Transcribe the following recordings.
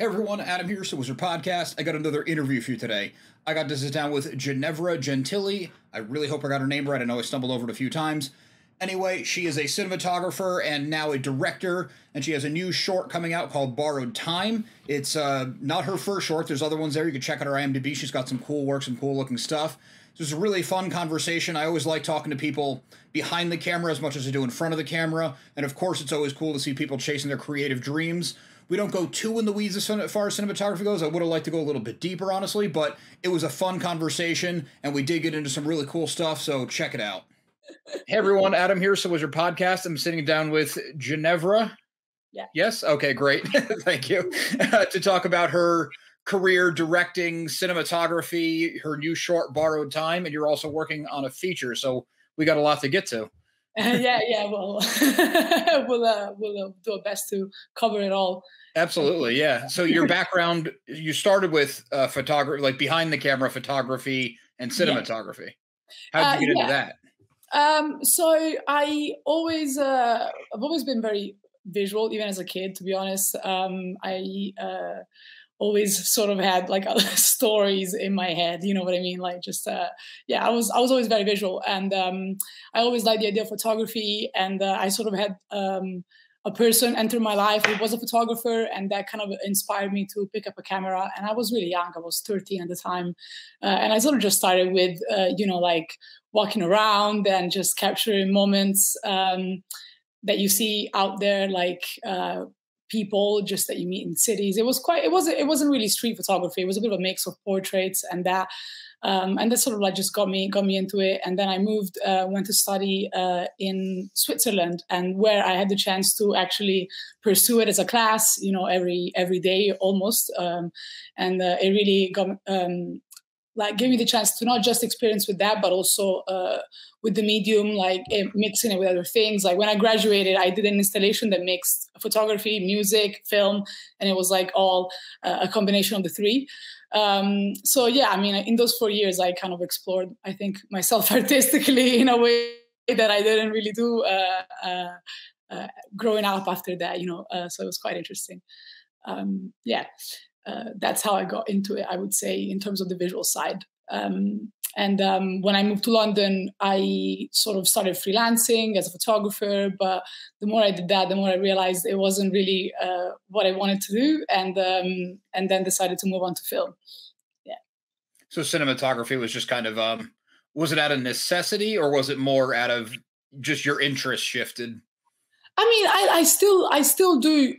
Hey everyone, Adam here, So Wizard Podcast. I got another interview for you today. I got to sit down with Ginevra Gentili. I really hope I got her name right. I know I stumbled over it a few times. Anyway, she is a cinematographer and now a director, and she has a new short coming out called Borrowed Time. It's not her first short. There's other ones there. You can check out her IMDb. She's got some cool work, some cool looking stuff. So it's a really fun conversation. I always like talking to people behind the camera as much as I do in front of the camera. And of course, it's always cool to see people chasing their creative dreams. We don't go too in the weeds as far as cinematography goes. I would have liked to go a little bit deeper, honestly, but it was a fun conversation, and we did get into some really cool stuff, so check it out. Hey, everyone. Adam here, So Wizard Podcast. I'm sitting down with Ginevra. Yeah. Yes? Okay, great. Thank you. To talk about her career directing, cinematography, her new short, Borrowed Time, and you're also working on a feature, so we got a lot to get to. Yeah. Well, we'll do our best to cover it all. Absolutely, yeah. So your background, you started with photography, like behind the camera photography and cinematography. How did you get into that? So I've always been very visual, even as a kid. To be honest, I always sort of had like stories in my head, you know what I mean? Like just, I was always very visual, and I always liked the idea of photography, and I sort of had a person enter my life who was a photographer, and that kind of inspired me to pick up a camera. And I was really young. I was 13 at the time. And I sort of just started with, like walking around and just capturing moments that you see out there, like people just that you meet in cities. It wasn't really street photography. It was a bit of a mix of portraits and that sort of like just got me into it. And then I went to study in Switzerland, and where I had the chance to actually pursue it as a class, every day almost. It really got gave me the chance to not just experience with that, but also with the medium, like mixing it with other things. Like when I graduated, I did an installation that mixed photography, music, film, and it was like all a combination of the three. In those 4 years, I kind of explored, I think, myself artistically in a way that I didn't really do growing up after that, so it was quite interesting. That's how I got into it, I would say, in terms of the visual side. When I moved to London, I sort of started freelancing as a photographer. But the more I did that, the more I realized it wasn't really what I wanted to do, and then decided to move on to film. Yeah. So cinematography was just kind of, was it out of necessity, or was it more out of just your interest shifted? I mean, I still do.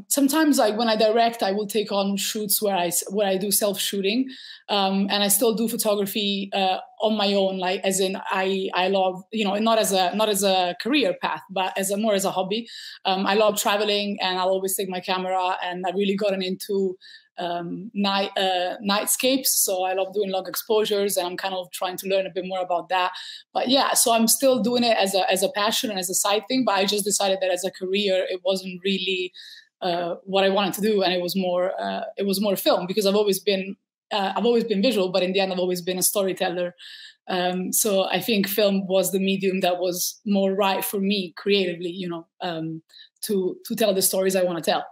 Sometimes, like when I direct, I will take on shoots where I do self shooting, and I still do photography on my own. Like as in, I love, not as a career path, but more as a hobby. I love traveling, and I'll always take my camera. And I really gotten into nightscapes, so I love doing long exposures, and I'm kind of trying to learn a bit more about that. But yeah, so I'm still doing it as a passion and as a side thing, but I just decided that as a career it wasn't really what I wanted to do, and it was more film, because I've always been visual, but in the end I've always been a storyteller. So I think film was the medium that was more right for me creatively, to tell the stories I want to tell.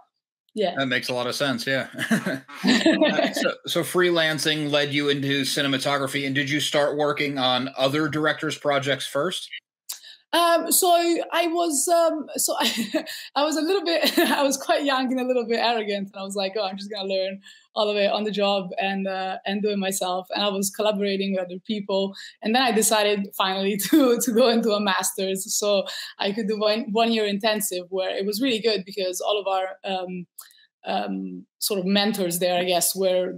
Yeah, that makes a lot of sense. Yeah. So freelancing led you into cinematography, and did you start working on other directors' projects first? So I was I was a little bit I was quite young and a little bit arrogant, and I was like, oh, I'm just gonna learn all of it on the job and do it myself. And I was collaborating with other people, and then I decided finally to go into a master's, so I could do 1 year intensive, where it was really good because all of our sort of mentors there, I guess, were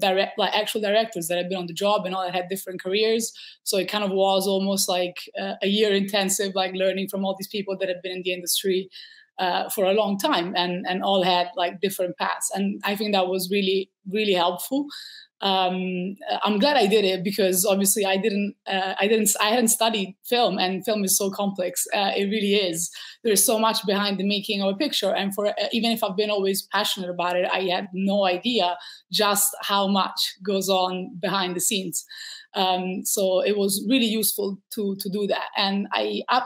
actual directors that had been on the job and all that had different careers. So it kind of was almost like a year intensive, like learning from all these people that had been in the industry for a long time, and all had like different paths. And I think that was really, really helpful. I'm glad I did it, because obviously I hadn't studied film, and film is so complex. It really is. There's so much behind the making of a picture, and even if I've been always passionate about it, I had no idea just how much goes on behind the scenes. So it was really useful to do that. And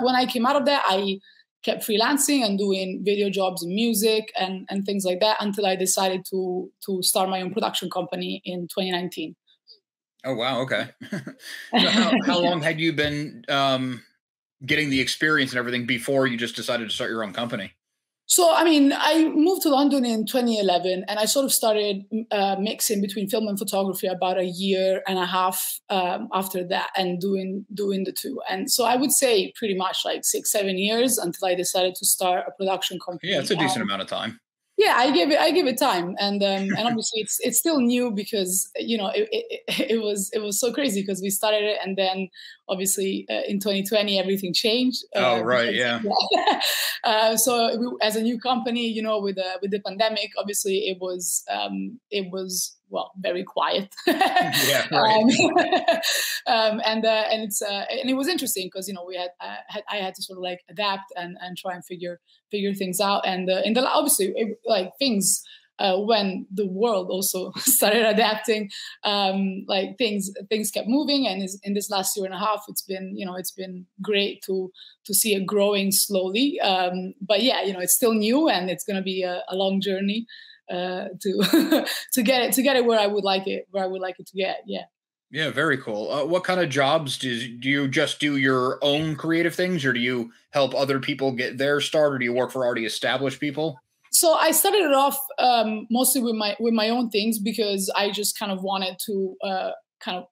when I came out of that, I kept freelancing and doing video jobs in music and things like that until I decided to start my own production company in 2019. Oh wow, okay. So how long had you been getting the experience and everything before you just decided to start your own company? So, I mean, I moved to London in 2011, and I sort of started mixing between film and photography about a year and a half after that, and doing the two. And so, I would say pretty much like 6-7 years until I decided to start a production Yeah, company. it's a decent amount of time. Yeah, I give it time, and obviously it's still new because it was so crazy because we started it, and then obviously in 2020 everything changed Oh right, because yeah. yeah. So as a new company, with the pandemic, obviously it was well very quiet. Yeah, right. And it was interesting because I had to sort of like adapt and try and figure things out. And in the obviously like things when the world also started adapting, like things kept moving. And in this last year and a half, it's been great to see it growing slowly. But yeah, it's still new, and it's going to be a long journey to to get it where I would like it to get. Yeah. Yeah, very cool. What kind of jobs do you just do your own creative things, or do you help other people get their start, or do you work for already established people? So I started it off mostly with my own things because I just kind of wanted to kind of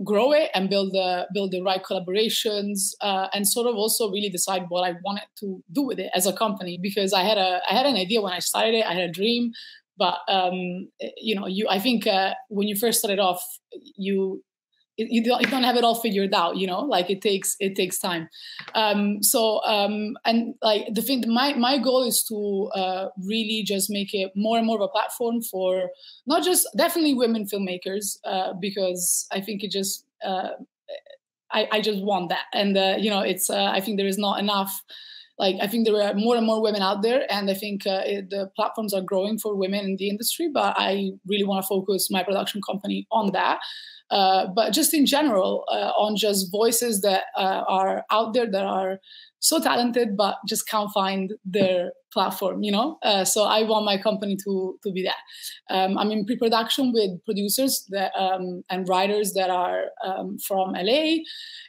grow it and build the right collaborations and sort of also really decide what I wanted to do with it as a company, because I had an idea when I started it. I had a dream, but I think when you first started off, you don't have it all figured out, like it takes time. And like the thing, my goal is to really just make it more and more of a platform for not just definitely women filmmakers, because I think it just I just want that. And it's I think there is not enough. Like, I think there are more and more women out there, and I think the platforms are growing for women in the industry, but I really want to focus my production company on that. But just in general, on just voices that are out there that are so talented, but just can't find their platform, So I want my company to be that. I'm in pre-production with producers and writers that are from LA,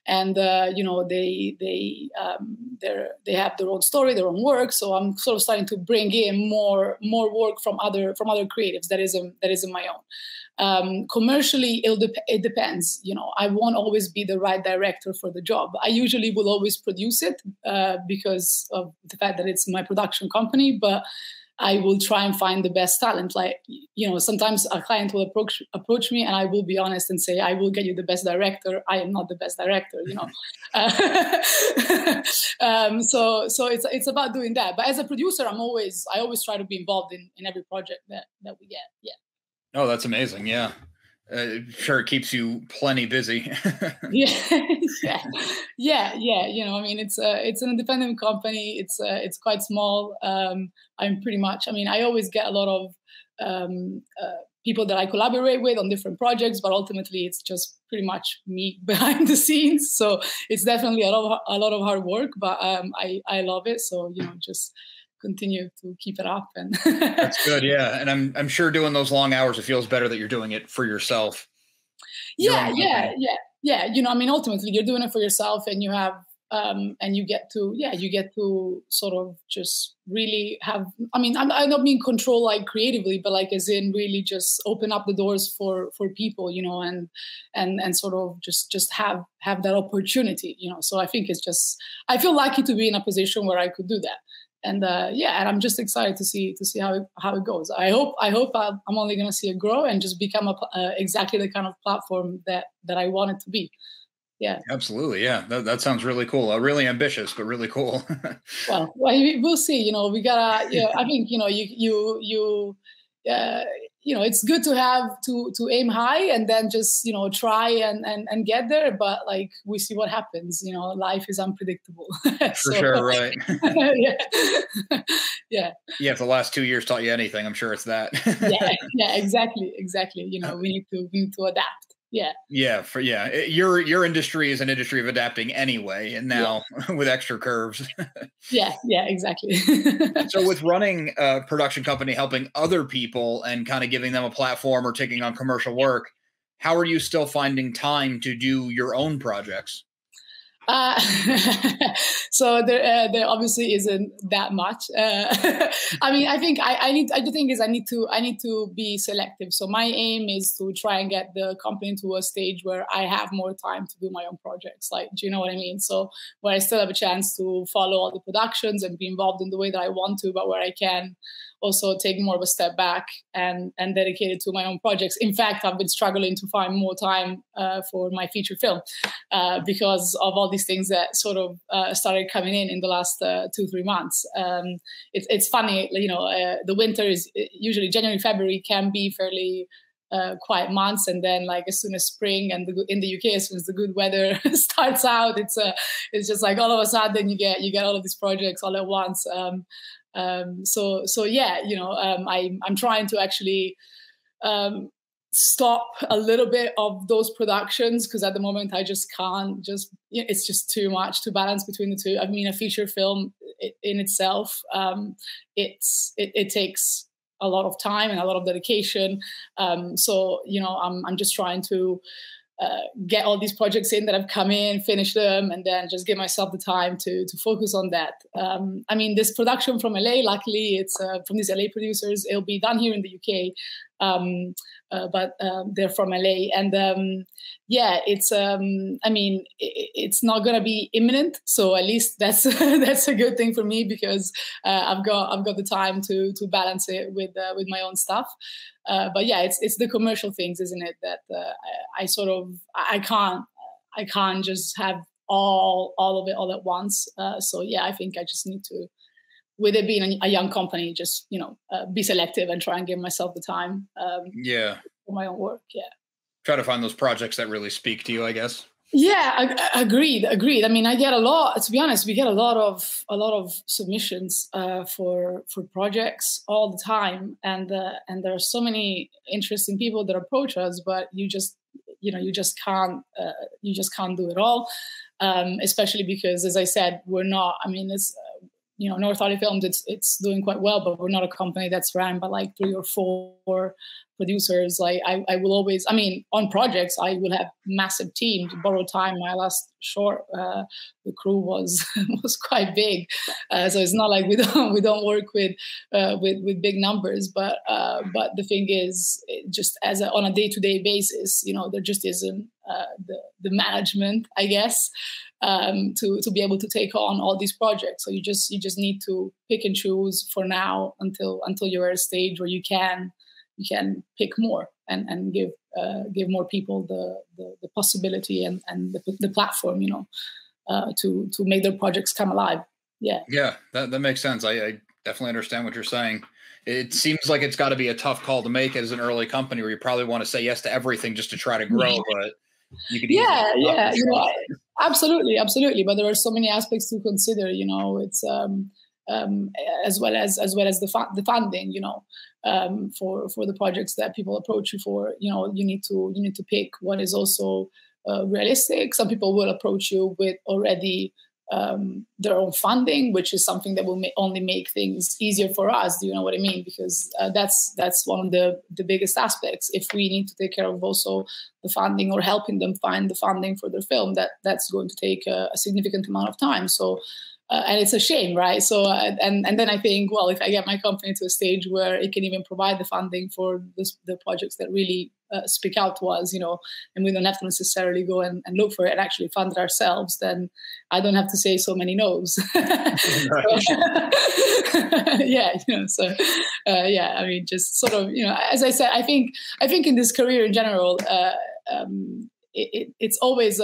and they have their own story, their own work. So I'm sort of starting to bring in more work from other creatives that isn't my own. Commercially, it depends. I won't always be the right director for the job. I usually will always produce it because of the fact that it's my production company, but I will try and find the best talent. Like, sometimes a client will approach me, and I will be honest and say, I will get you the best director. I am not the best director, So it's about doing that. But as a producer, I always try to be involved in every project that we get. Yeah. Oh, that's amazing. Yeah. Sure, it keeps you plenty busy. Yeah, yeah. I mean, it's an independent company. It's quite small. I'm pretty much. I mean, I always get a lot of people that I collaborate with on different projects, but ultimately, it's just pretty much me behind the scenes. So it's definitely a lot of hard work, but I love it. So just continue to keep it up. And That's good. Yeah, and I'm sure doing those long hours, it feels better that you're doing it for yourself. Your own company. Yeah. I mean, ultimately, you're doing it for yourself, and you have, and you get to sort of just really have. I mean, I don't mean control like creatively, but like as in really just open up the doors for people, and sort of just have that opportunity, So I think I feel lucky to be in a position where I could do that. And and I'm just excited to see how it goes. I hope I'm only going to see it grow and just become exactly the kind of platform that I want it to be. Yeah. Absolutely. Yeah, that sounds really cool. Really ambitious, but really cool. Well, we'll see. We gotta. I think it's good to have to aim high and then just try and get there. But like we see what happens. Life is unpredictable. For sure, right. Yeah. Yeah. Yeah, if the last 2 years taught you anything, I'm sure it's that. Yeah. Exactly. We need to adapt. Yeah. Your industry is an industry of adapting anyway, and Yeah. now with extra curves. Yeah. Yeah. Exactly. So with running a production company, helping other people and kind of giving them a platform or taking on commercial work, how are you still finding time to do your own projects? Uh, so there obviously isn't that much. I mean, I think the thing is, I need to be selective. So my aim is to try and get the company to a stage where I have more time to do my own projects. Like, do you know what I mean? So where I still have a chance to follow all the productions and be involved in the way that I want to, but where I can also take more of a step back and dedicate it to my own projects. In fact, I've been struggling to find more time for my feature film because of all these things that sort of started coming in the last 2-3 months. It's funny, you know, the winter is usually January, February can be fairly quiet months, and then like as soon as spring and in the UK, as soon as the good weather starts out, it's just like all of a sudden you get all of these projects all at once. So yeah, you know, I'm trying to actually stop a little bit of those productions because at the moment I just can't it's just too much to balance between the two. I mean, a feature film in itself, it takes a lot of time and a lot of dedication. So, you know, I'm just trying to get all these projects in that have come in, finish them, and then just give myself the time to focus on that. I mean, this production from LA, luckily, it's from these LA producers. It'll be done here in the UK, but they're from LA, and yeah, it's. I mean, it's not going to be imminent, so at least that's that's a good thing for me because I've got the time to balance it with my own stuff. But yeah, it's the commercial things, isn't it? That I can't just have all of it all at once. So yeah, I think I just need to, with it being a young company, just be selective and try and give myself the time Yeah. for my own work. Yeah. Try to find those projects that really speak to you, I guess. Yeah, agreed. I mean, I get a lot. To be honest, we get a lot of submissions for projects all the time, and there are so many interesting people that approach us, but you just can't do it all, especially because, as I said, we're not. I mean, it's North Holly Films, it's doing quite well, but we're not a company that's run by like 3 or 4 producers. Like I will always, I mean, on projects, I will have massive teams. Borrowed Time, my last short, the crew was was quite big, so it's not like we don't work with big numbers. But the thing is, just on a day-to-day basis, there just isn't the management, I guess, to be able to take on all these projects. So you just need to pick and choose for now until you're at a stage where you can pick more and give more people the possibility and the platform, to make their projects come alive. Yeah, that makes sense. I definitely understand what you're saying. It seems like it's got to be a tough call to make as an early company where you probably want to say yes to everything just to try to grow, but you could yeah, absolutely. But there are so many aspects to consider. It's as well as the funding. For the projects that people approach you for. You need to pick what is also realistic. Some people will approach you with already their own funding, which is something that will only make things easier for us. Do you know what I mean? Because that's one of the biggest aspects. If we need to take care of also the funding or helping them find the funding for their film, that's going to take a significant amount of time. So, and it's a shame, right? So, and then I think, well, if I get my company to a stage where it can even provide the funding for the projects that really speak out to us, and we don't have to necessarily go and look for it and actually fund it ourselves, then I don't have to say so many no's. Yeah, yeah, I mean, just sort of, as I said, I think in this career in general, it's always,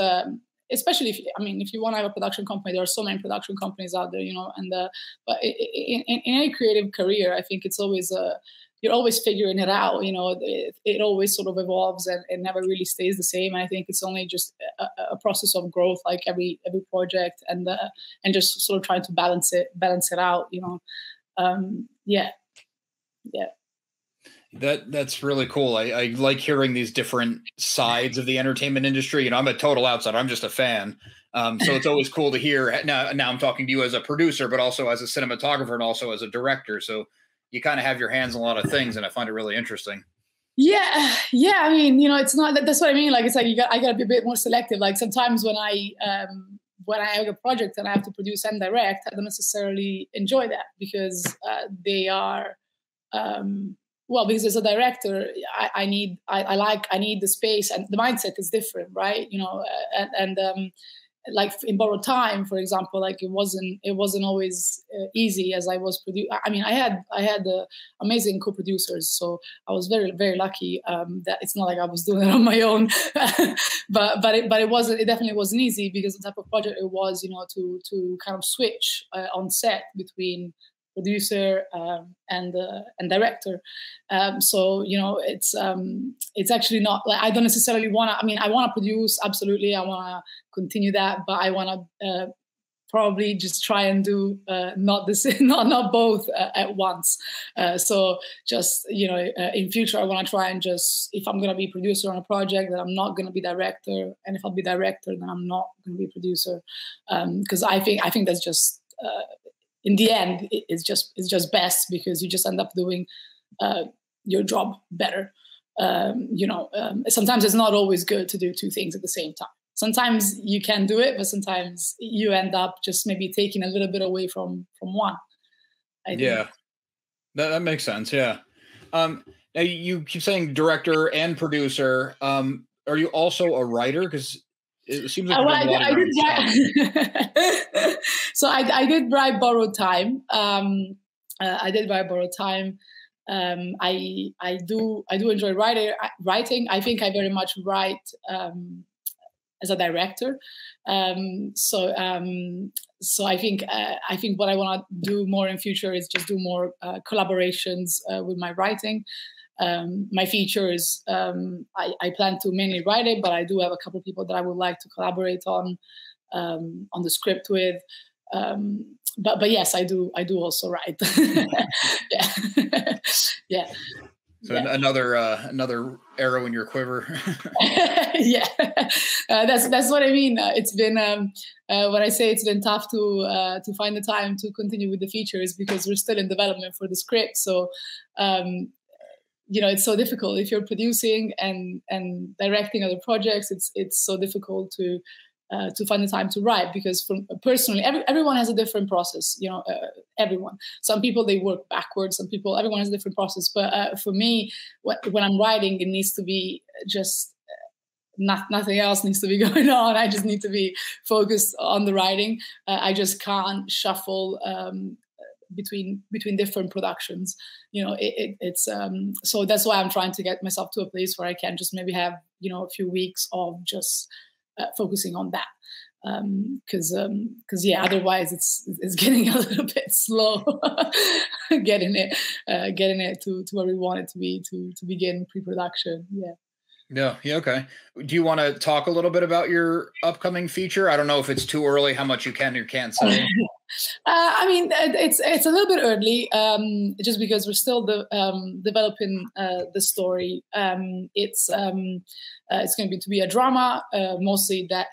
especially if you want to have a production company, there are so many production companies out there, but in any creative career, I think it's always you're always figuring it out. It always sort of evolves and it never really stays the same. And I think it's only just a process of growth, like every project, and just sort of trying to balance it out. Yeah. That's really cool. I like hearing these different sides of the entertainment industry. You know, I'm a total outsider. I'm just a fan. So it's always cool to hear. Now I'm talking to you as a producer, but also as a cinematographer and also as a director. So you kind of have your hands on a lot of things, and I find it really interesting. Yeah, yeah. I mean, it's not that. That's what I mean. Like, it's like I got to be a bit more selective. Like sometimes when I have a project and I have to produce and direct, I don't necessarily enjoy that because they are well, because as a director, I need the space, and the mindset is different, right? And like in Borrowed Time, for example, like it wasn't always easy as I was producing. I mean, I had amazing co-producers, so I was very very lucky that it's not like I was doing it on my own. but it definitely wasn't easy because the type of project it was, to kind of switch on set between producer and director. So it's actually not like I don't necessarily want to. I mean, I want to produce, absolutely. I want to continue that, but I want to probably just try and do not this, not both at once. So just in future, I want to try and just, if I'm going to be producer on a project, that I'm not going to be director, and if I'll be director, then I'm not going to be producer, because I think that's just. In the end, it's just best because you just end up doing your job better. Sometimes it's not always good to do two things at the same time. Sometimes you can do it, but sometimes you end up just maybe taking a little bit away from one. I think. Yeah, that makes sense. Yeah. Now you keep saying director and producer. Are you also a writer? Because it seems like you're Well, doing a lot of I your own did. So I did write Borrowed Time. I did write Borrowed Time. I do enjoy writing. I think I very much write as a director. So I think what I want to do more in future is just do more collaborations with my writing. My features, I plan to mainly write it, but I do have a couple of people that I would like to collaborate on the script with. But yes, I do also write. Yeah, yeah. So yeah. Another arrow in your quiver. Yeah, that's what I mean. It's been when I say it's been tough to find the time to continue with the features because we're still in development for the script. So it's so difficult if you're producing and directing other projects. It's so difficult to find the time to write because personally, everyone has a different process. Everyone. Some people they work backwards. Everyone has a different process. But for me, when I'm writing, it needs to be just nothing else needs to be going on. I just need to be focused on the writing. I just can't shuffle between different productions. It's so that's why I'm trying to get myself to a place where I can just maybe have a few weeks of just focusing on that, because yeah, otherwise it's getting a little bit slow getting it to where we want it to be to begin pre-production. Yeah, okay. Do you want to talk a little bit about your upcoming feature? I don't know if it's too early, how much you can or can't say. I mean, it's a little bit early, just because we're still developing the story. It's going to be a drama, mostly. That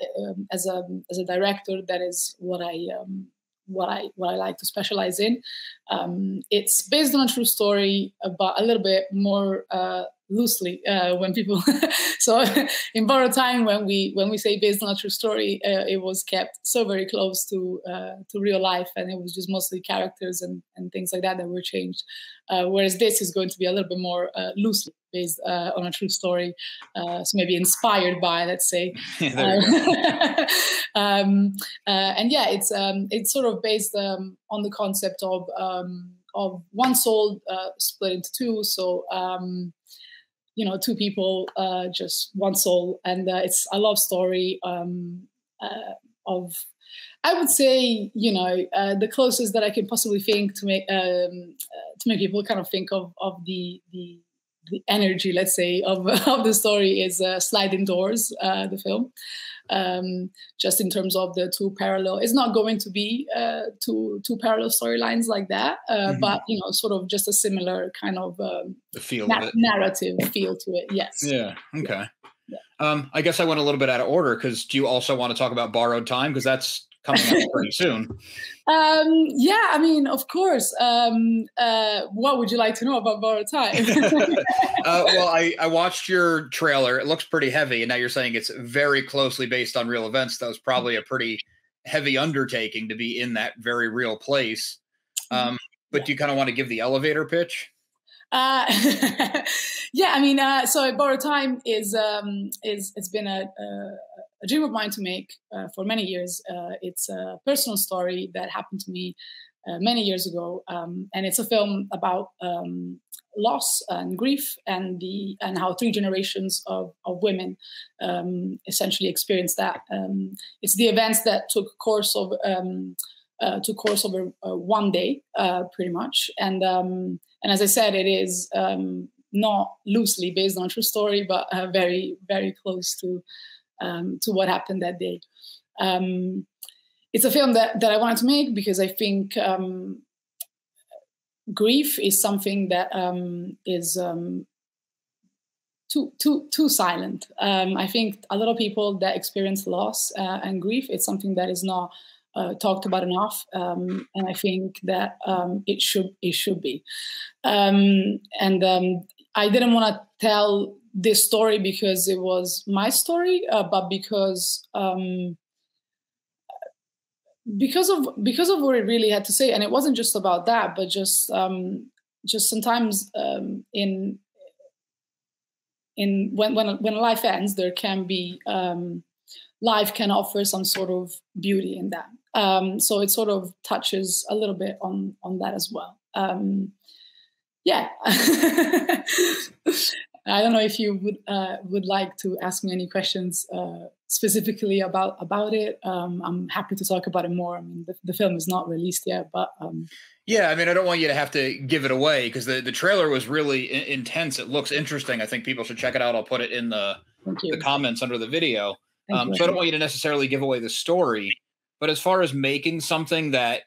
as a director, that is what I like to specialize in. It's based on a true story, but a little bit more loosely when people. So in Borrowed Time, when we say based on a true story, it was kept so very close to real life, and it was just mostly characters and things like that were changed. Whereas this is going to be a little bit more loosely based on a true story, so maybe inspired by, let's say. There you go. And yeah, it's sort of based on the concept of one soul split into two. So two people, just one soul, and it's a love story of, I would say, the closest that I can possibly think to make people kind of think of the energy, let's say, of of the story is Sliding Doors, the film. Just in terms of the two parallel, it's not going to be two parallel storylines like that, but sort of just a similar kind of the feel of it. Narrative feel to it. Yes. Yeah. Okay. Yeah. I guess I went a little bit out of order because do you also want to talk about Borrowed Time, because that's coming out pretty soon? Yeah, I mean, of course. What would you like to know about Borrowed Time? Well, I watched your trailer. It looks pretty heavy, and now you're saying it's very closely based on real events. That was probably a pretty heavy undertaking to be in that very real place. But do you kind of want to give the elevator pitch? Yeah, I mean, so Borrowed Time is it's been a dream of mine to make for many years. It's a personal story that happened to me many years ago, and it's a film about loss and grief and how three generations of women essentially experienced that. It's the events that took course over 1 day, pretty much, and as I said, it is not loosely based on a true story, but very, very close to what happened that day. It's a film that I wanted to make because I think grief is something that is too silent. I think a lot of people that experience loss and grief, it's something that is not talked about enough, and I think that it should be. I didn't want to tell this story because it was my story, but because of what it really had to say, and it wasn't just about that, but just sometimes when life ends, there can be life can offer some sort of beauty in that. So it sort of touches a little bit on that as well. Yeah. I don't know if you would like to ask me any questions specifically about it. I'm happy to talk about it more. I mean, the film is not released yet, but yeah, I mean, I don't want you to have to give it away because the trailer was really intense. It looks interesting. I think people should check it out. I'll put it in the comments under the video. So I don't want you to necessarily give away the story, but as far as making something that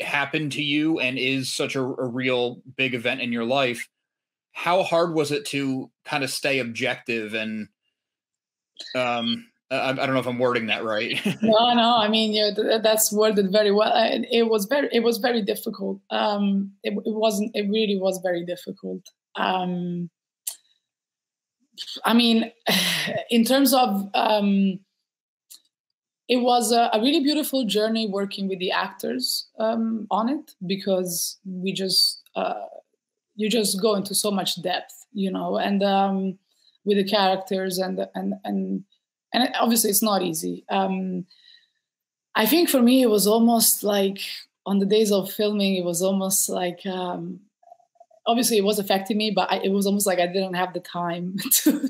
happened to you and is such a real big event in your life, how hard was it to kind of stay objective? And I don't know if I'm wording that right. No. I mean, that's worded very well. It was very difficult. It really was very difficult. I mean, in terms of, it was a really beautiful journey working with the actors on it, because you just go into so much depth, and with the characters and obviously it's not easy. I think for me, it was almost like on the days of filming, it was almost like, obviously it was affecting me, but it was almost like I didn't have the time to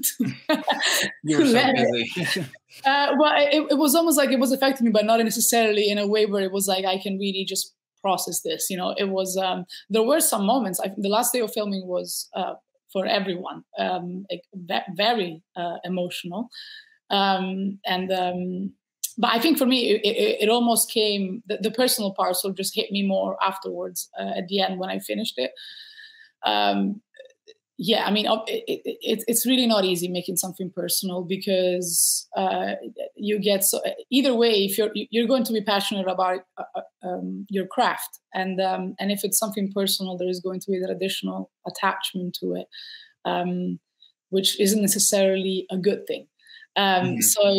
you were so busy. Well, it was almost like it was affecting me, but not necessarily in a way where it was like I can really just process this. It was there were some moments. The last day of filming was for everyone very emotional, but I think for me it almost came, the personal part sort of just hit me more afterwards at the end when I finished it. Yeah, I mean, it's really not easy making something personal, because you get either way, if you're going to be passionate about your craft, and if it's something personal, there is going to be that additional attachment to it, which isn't necessarily a good thing. So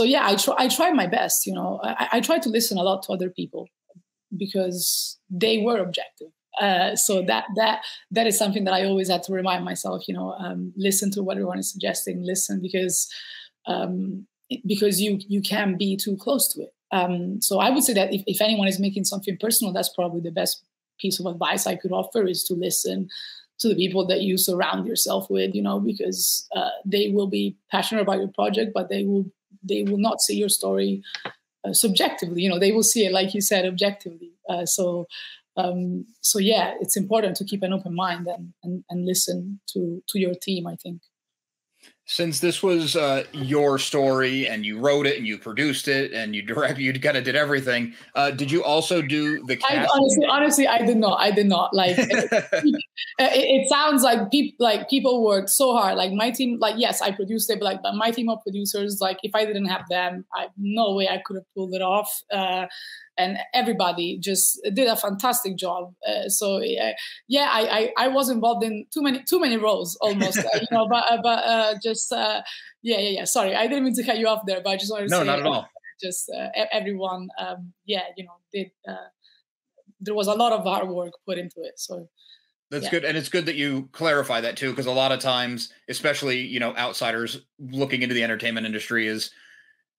yeah, I try my best. I try to listen a lot to other people because they were objective. So that is something that I always had to remind myself, listen to what everyone is suggesting, listen, because you can be too close to it. So I would say that if anyone is making something personal, that's probably the best piece of advice I could offer, is to listen to the people that you surround yourself with, because they will be passionate about your project, but they will not see your story subjectively. They will see it, like you said, objectively. So So yeah, it's important to keep an open mind and listen to your team, I think. Since this was your story and you wrote it and you produced it and you kind of did everything, did you also do the I casting? honestly, I did not. I did not. Like, it sounds like people worked so hard. Like my team, like yes, I produced it, but like my team of producers, like if I didn't have them, no way I could have pulled it off. And everybody just did a fantastic job. So yeah, I was involved in too many roles almost. Just yeah. Sorry, I didn't mean to cut you off there, but I just wanted to No, say not at all. just everyone, did. There was a lot of hard work put into it. So That's yeah. good. And it's good that you clarify that too, because a lot of times, especially, outsiders looking into the entertainment industry is,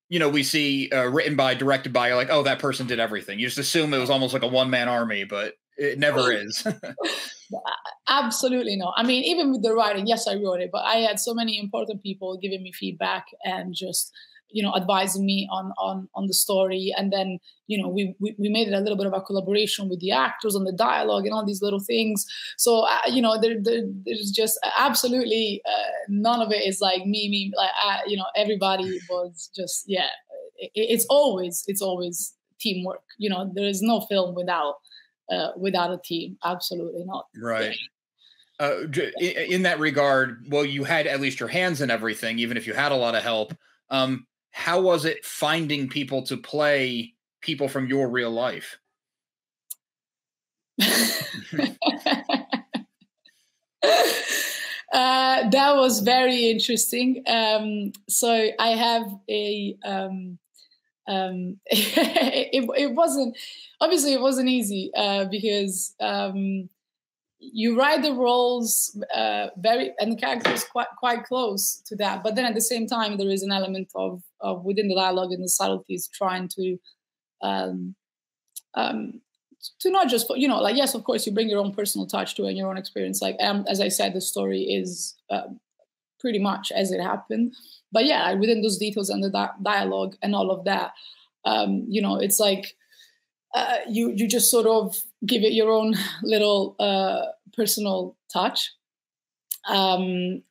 we see written by, directed by, you're like, oh, that person did everything. You just assume it was almost like a one-man army, but it never is. Absolutely not. I mean, even with the writing, yes, I wrote it, but I had so many important people giving me feedback and just, advising me on the story. And then, we made it a little bit of a collaboration with the actors on the dialogue and all these little things. So, there's just absolutely none of it is like me, like, everybody was just, yeah, it's always teamwork. There is no film without a team. Absolutely not. Right. In that regard, well, you had at least your hands in everything, even if you had a lot of help. How was it finding people to play people from your real life? That was very interesting. So I have it wasn't, obviously it wasn't easy because you write the roles and the characters quite close to that, but then at the same time there is an element of within the dialogue and the subtleties trying to um, not just, like, yes, of course you bring your own personal touch to it and your own experience, like, as I said, the story is pretty much as it happened, but yeah, within those details and the dialogue and all of that, it's like you just sort of give it your own little personal touch. And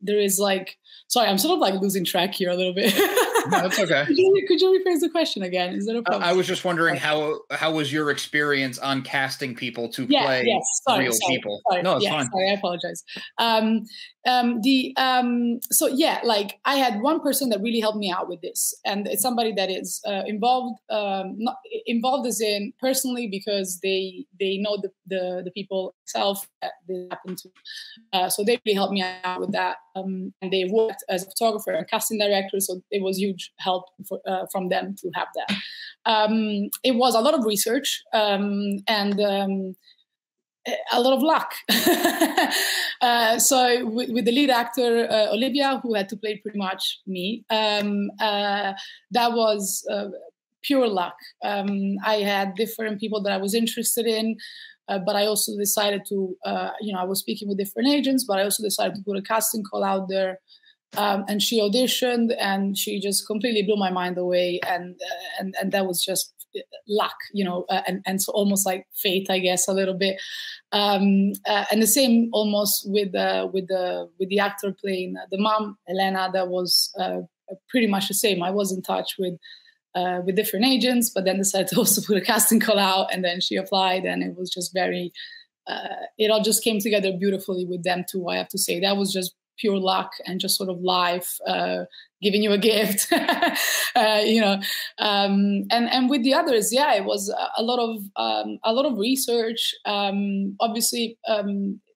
there is like, sorry, I'm sort of like losing track here a little bit. No, that's okay. Could you rephrase the question again? Is that a problem? I was just wondering how was your experience on casting people to play real people? No, it's fine. Sorry, I apologize. So yeah, like I had one person that really helped me out with this, and it's somebody that is involved, not involved as in personally because they know the people itself that they happen to. So they really helped me out with that, and they worked as a photographer and casting director, so it was huge help from them to have that. It was a lot of research and a lot of luck. So with the lead actor, Olivia, who had to play pretty much me, that was pure luck. I had different people that I was interested in, but I also decided to, I was speaking with different agents, but I also decided to put a casting call out there. And she auditioned, and she just completely blew my mind away, and that was just luck, and so almost like fate, I guess, a little bit. And the same almost with the actor playing the mom, Elena. That was pretty much the same. I was in touch with different agents, but then decided to also put a casting call out, and then she applied, and it was just very. It all just came together beautifully with them too. I have to say that was just pure luck and just sort of life giving you a gift, and with the others, yeah, it was a lot of research. Obviously,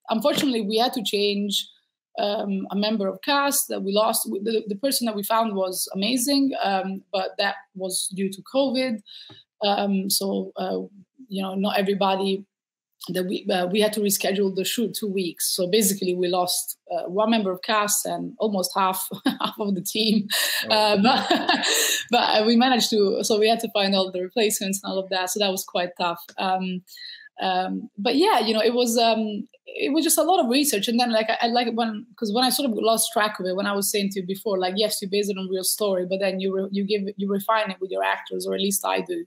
unfortunately, we had to change a member of cast that we lost. The person that we found was amazing, but that was due to COVID. So not everybody. That we had to reschedule the shoot 2 weeks. So basically, we lost one member of cast and almost half of the team. But we managed to. So we had to find all the replacements and all of that. So that was quite tough. But yeah, it was just a lot of research. And then like I like when I sort of lost track of it when I was saying to you before, like yes, you base it on real story, but then you refine it with your actors, or at least I do.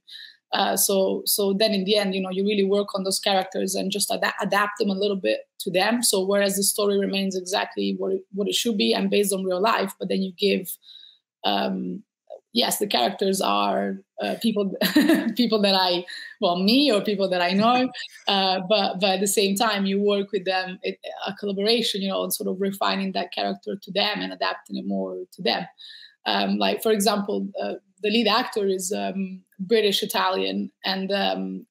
So then in the end, you really work on those characters and just adapt them a little bit to them. So whereas the story remains exactly what it should be and based on real life, but then you give, yes, the characters are people people that me or people that I know, but at the same time you work with them, a collaboration, on sort of refining that character to them and adapting it more to them. Like for example, the lead actor is British Italian, and the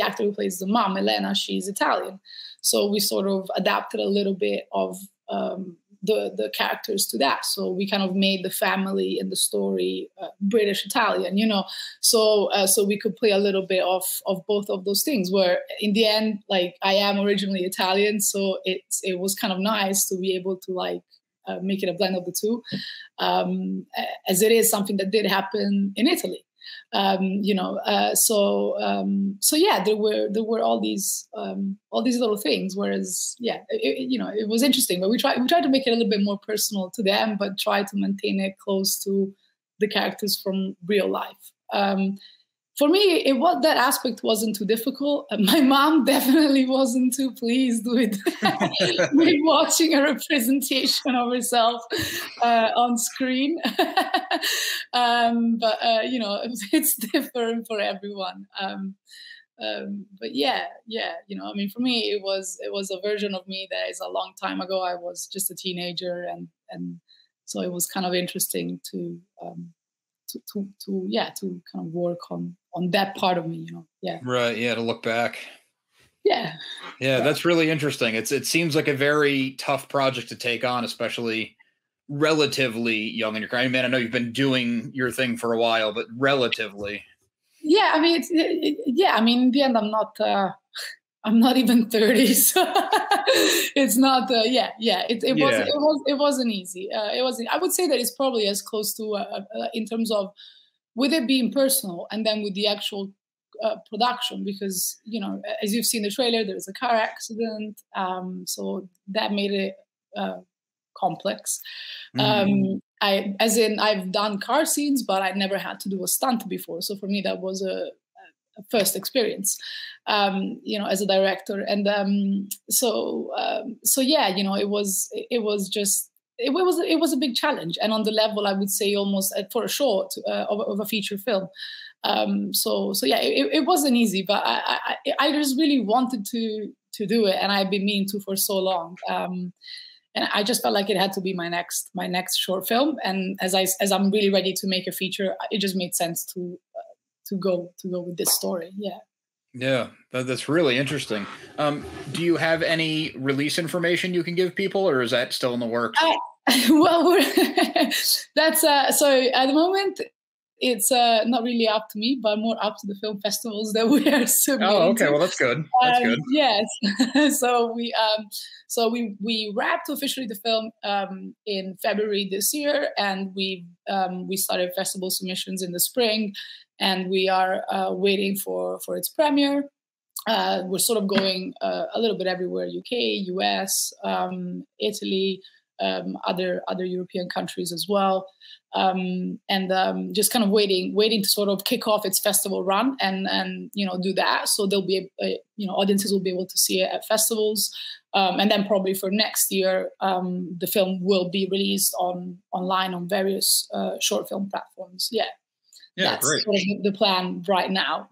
actor who plays the mom, Elena, she's Italian. So we sort of adapted a little bit of the characters to that. So we kind of made the family in the story British Italian, So we could play a little bit of both of those things. Where in the end, like I am originally Italian, so it was kind of nice to be able to like make it a blend of the two, as it is something that did happen in Italy. So yeah, there were all these little things. Whereas, yeah, it was interesting. But we tried to make it a little bit more personal to them, but try to maintain it close to the characters from real life. For me, that aspect wasn't too difficult. My mom definitely wasn't too pleased with watching a representation of herself on screen. But it's different for everyone. But yeah, I mean, for me, it was a version of me that is a long time ago. I was just a teenager, and so it was kind of interesting to kind of work on that part of me, Yeah. Right. Yeah. To look back. Yeah. Yeah. That's really interesting. It seems like a very tough project to take on, especially relatively young in your career. I mean, I know you've been doing your thing for a while, but relatively. Yeah. I mean, I mean, in the end, I'm not even 30, so it's not. It wasn't easy. It wasn't. I would say that it's probably as close to in terms of with it being personal, and then with the actual production, because as you've seen the trailer, there's a car accident, so that made it complex. Mm-hmm. I've done car scenes, but I'd never had to do a stunt before, so for me that was a first experience, as a director. And so yeah, it was a big challenge, and on the level, I would say, almost for a short of a feature film. So yeah, it wasn't easy, but I just really wanted to do it, and I've been meaning to for so long. And I just felt like it had to be my next short film. And as I'm really ready to make a feature, it just made sense to go with this story. Yeah, that's really interesting. Do you have any release information you can give people, or is that still in the works? Well, that's so at the moment it's not really up to me, but more up to the film festivals that we are submitting. Oh, okay. Well, that's good. That's good. Yes. So we wrapped officially the film in February this year, and we started festival submissions in the spring, and we are waiting for its premiere. We're sort of going a little bit everywhere: UK, US, Italy, other European countries as well, and just kind of waiting to sort of kick off its festival run and do that. So there'll be audiences will be able to see it at festivals, and then probably for next year, the film will be released online on various short film platforms. Yeah, that's great. sort of the plan right now.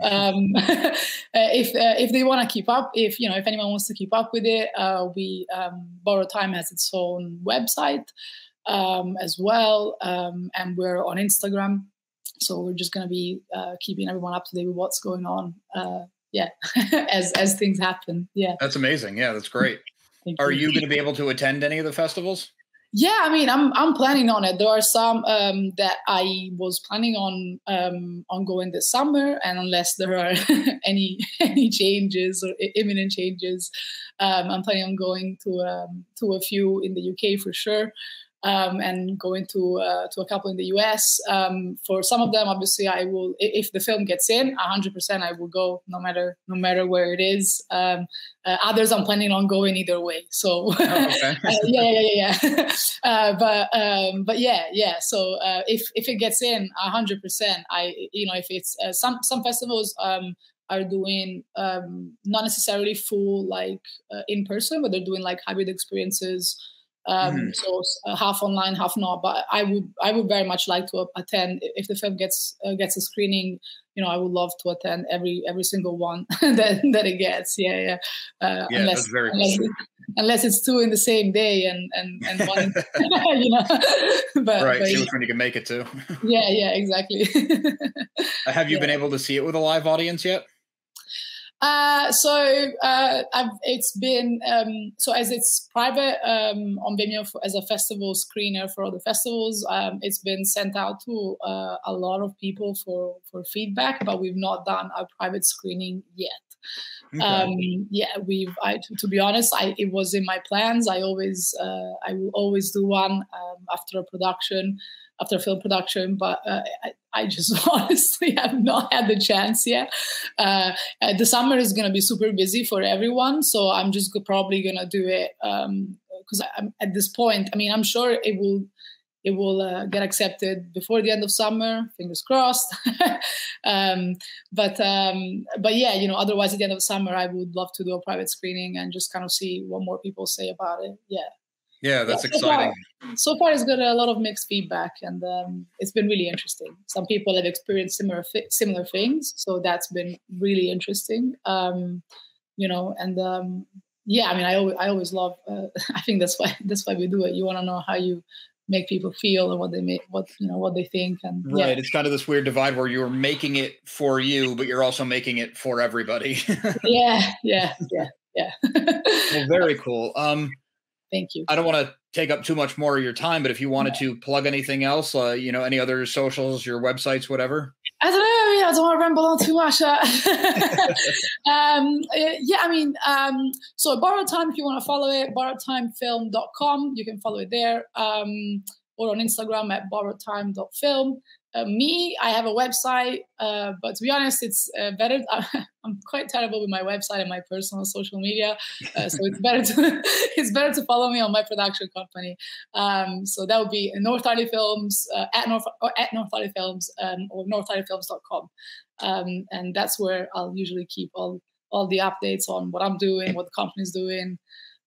If they want to keep up, if anyone wants to keep up with it, Borrow Time has its own website as well, and we're on Instagram. So we're just going to be keeping everyone up to date with what's going on. As things happen. Yeah, that's amazing. Yeah, that's great. Are you going to be able to attend any of the festivals? Yeah, I mean, I'm planning on it. There are some that I was planning on going this summer, and unless there are any changes or imminent changes, I'm planning on going to a few in the UK for sure. and going to a couple in the US. For some of them, obviously, I will, if the film gets in, 100% I will go, no matter where it is. Others I'm planning on going either way. So yeah. But yeah. So if it gets in, 100%, if it's some festivals are doing not necessarily full in person, but they're doing like hybrid experiences. So half online, half not. But I would very much like to attend if the film gets a screening. I would love to attend every single one that it gets. That's very cool. Unless it's two in the same day and one, But right, see which one you can make it to. Yeah, exactly. Have you been able to see it with a live audience yet? It's been so as it's private on Vimeo as a festival screener for other festivals. It's been sent out to a lot of people for feedback, but we've not done a private screening yet. Okay. To be honest, it was in my plans. I will always do one after a film production, but I just honestly have not had the chance yet. The summer is going to be super busy for everyone, so I'm just probably going to do it because I'm at this point. I mean, I'm sure it will get accepted before the end of summer. Fingers crossed. But yeah, otherwise at the end of summer, I would love to do a private screening and just kind of see what more people say about it. Yeah, that's exciting. So far, it's got a lot of mixed feedback, and it's been really interesting. Some people have experienced similar things, so that's been really interesting. I always love. I think that's why we do it. You want to know how you make people feel and what they think, and right. It's kind of this weird divide where you're making it for you, but you're also making it for everybody. Yeah. Well, very cool. Thank you. I don't want to take up too much more of your time, but if you wanted to plug anything else, any other socials, your websites, whatever. I don't know. I don't want to ramble on too much. So Borrowed Time, if you want to follow it, borrowedtimefilm.com. You can follow it there. Or on Instagram at borrowedtime.film. I have a website, but to be honest, it's better. I'm quite terrible with my website and my personal social media, so it's better to follow me on my production company. So that would be North Hardy Films at North Hardy Films or northhardyfilms.com, and that's where I'll usually keep all the updates on what I'm doing, what the company's doing,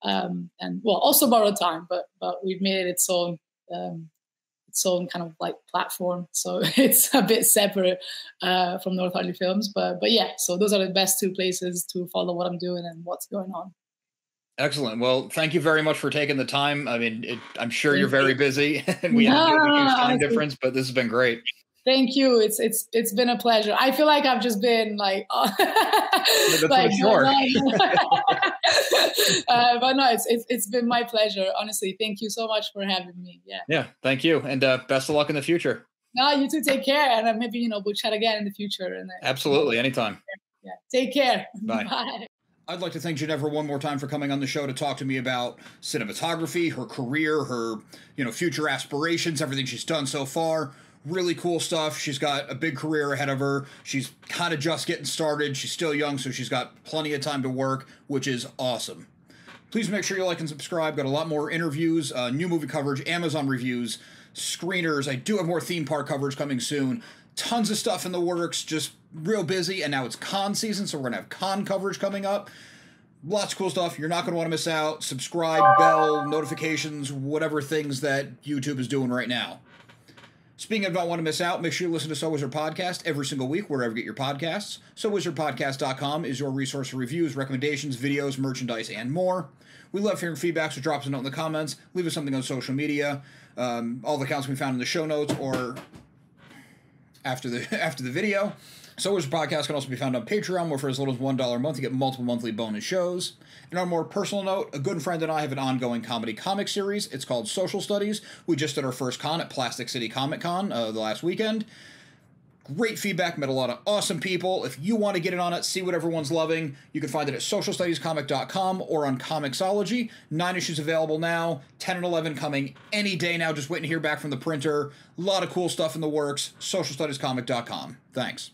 and also Borrowed Time, but we've made it its own kind of like platform, so it's a bit separate from North Hardy Films, but yeah, so those are the best two places to follow what I'm doing and what's going on. Excellent. Well, thank you very much for taking the time. I mean, I'm sure you're very busy and we have a huge time difference, but this has been great. Thank you. It's been a pleasure. I feel like I've just been like, that's like sure. But no, it's been my pleasure. Honestly, thank you so much for having me. Yeah. Thank you, and best of luck in the future. No, you too. Take care, and maybe we'll chat again in the future. And absolutely, anytime. Yeah. Take care. Bye. Bye. I'd like to thank Ginevra one more time for coming on the show to talk to me about cinematography, her career, her future aspirations, everything she's done so far. Really cool stuff. She's got a big career ahead of her. She's kind of just getting started. She's still young, so she's got plenty of time to work, which is awesome. Please make sure you like and subscribe. Got a lot more interviews, new movie coverage, Amazon reviews, screeners. I do have more theme park coverage coming soon. Tons of stuff in the works, just real busy, and now it's con season, so we're going to have con coverage coming up. Lots of cool stuff. You're not going to want to miss out. Subscribe, bell, notifications, whatever things that YouTube is doing right now. Speaking of not want to miss out, make sure you listen to So Wizard Podcast every single week, wherever you get your podcasts. SoWizardPodcast.com is your resource for reviews, recommendations, videos, merchandise, and more. We love hearing feedback, so drop us a note in the comments. Leave us something on social media. All the accounts can be found in the show notes or after the video. So Wizard Podcast can also be found on Patreon, where for as little as $1 a month, you get multiple monthly bonus shows. And on a more personal note, a good friend and I have an ongoing comedy comic series. It's called Social Studies. We just did our first con at Plastic City Comic Con the last weekend. great feedback, met a lot of awesome people. If you want to get in on it, see what everyone's loving, you can find it at socialstudiescomic.com or on Comixology. 9 issues available now, 10 and 11 coming any day now, just waiting to hear back from the printer. A lot of cool stuff in the works, socialstudiescomic.com. Thanks.